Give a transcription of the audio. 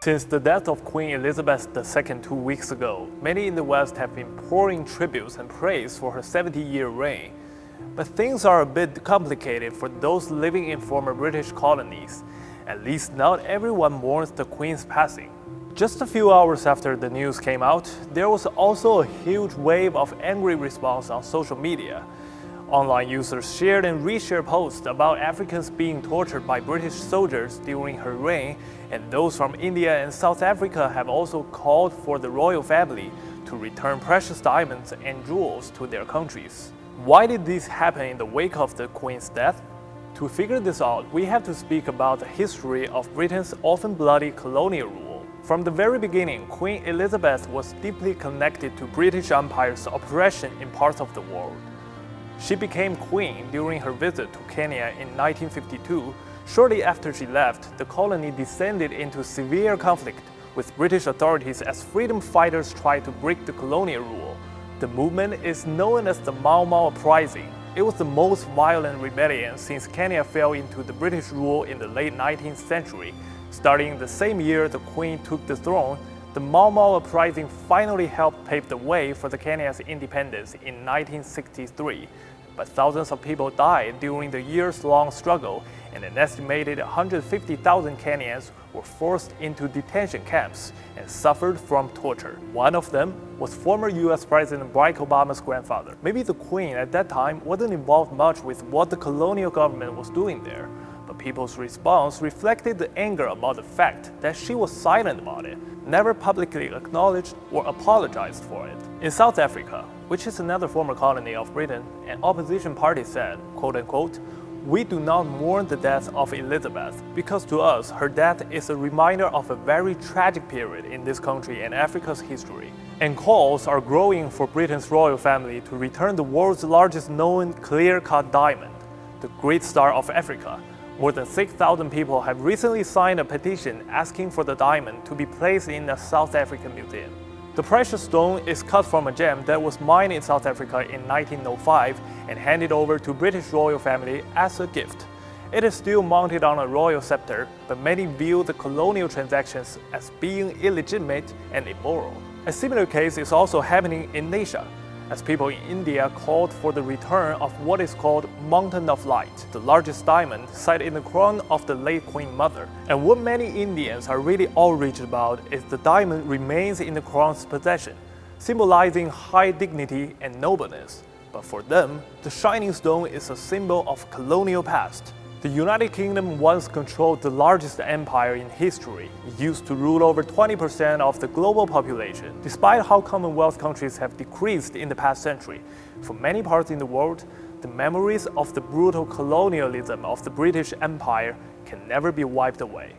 Since the death of Queen Elizabeth II 2 weeks ago, many in the West have been pouring tributes and praise for her 70-year reign. But things are a bit complicated for those living in former British colonies. At least not everyone mourns the Queen's passing. Just a few hours after the news came out, there was also a huge wave of angry response on social media. Online users shared and reshared posts about Africans being tortured by British soldiers during her reign, and those from India and South Africa have also called for the royal family to return precious diamonds and jewels to their countries. Why did this happen in the wake of the Queen's death? To figure this out, we have to speak about the history of Britain's often bloody colonial rule. From the very beginning, Queen Elizabeth was deeply connected to British Empire's oppression in parts of the world. She became queen during her visit to Kenya in 1952. Shortly after she left, the colony descended into severe conflict with British authorities as freedom fighters tried to break the colonial rule. The movement is known as the Mau Mau Uprising. It was the most violent rebellion since Kenya fell into the British rule in the late 19th century. Starting the same year the Queen took the throne, the Mau Mau Uprising finally helped pave the way for Kenya's independence in 1963. But thousands of people died during the years-long struggle, and an estimated 150,000 Kenyans were forced into detention camps and suffered from torture. One of them was former US President Barack Obama's grandfather. Maybe the Queen at that time wasn't involved much with what the colonial government was doing there, but people's response reflected the anger about the fact that she was silent about it, never publicly acknowledged or apologized for it. In South Africa, which is another former colony of Britain, an opposition party said, quote-unquote, "We do not mourn the death of Elizabeth because to us her death is a reminder of a very tragic period in this country and Africa's history." And calls are growing for Britain's royal family to return the world's largest known clear-cut diamond, the Great Star of Africa. More than 6,000 people have recently signed a petition asking for the diamond to be placed in a South African museum. The precious stone is cut from a gem that was mined in South Africa in 1905 and handed over to British royal family as a gift. It is still mounted on a royal scepter, but many view the colonial transactions as being illegitimate and immoral. A similar case is also happening in Asia, as people in India called for the return of what is called Mountain of Light, the largest diamond sited in the crown of the late Queen Mother. And what many Indians are really outraged about is the diamond remains in the crown's possession, symbolizing high dignity and nobleness. But for them, the shining stone is a symbol of colonial past. The United Kingdom once controlled the largest empire in history. It used to rule over 20% of the global population. Despite how Commonwealth countries have decreased in the past century, for many parts in the world, the memories of the brutal colonialism of the British Empire can never be wiped away.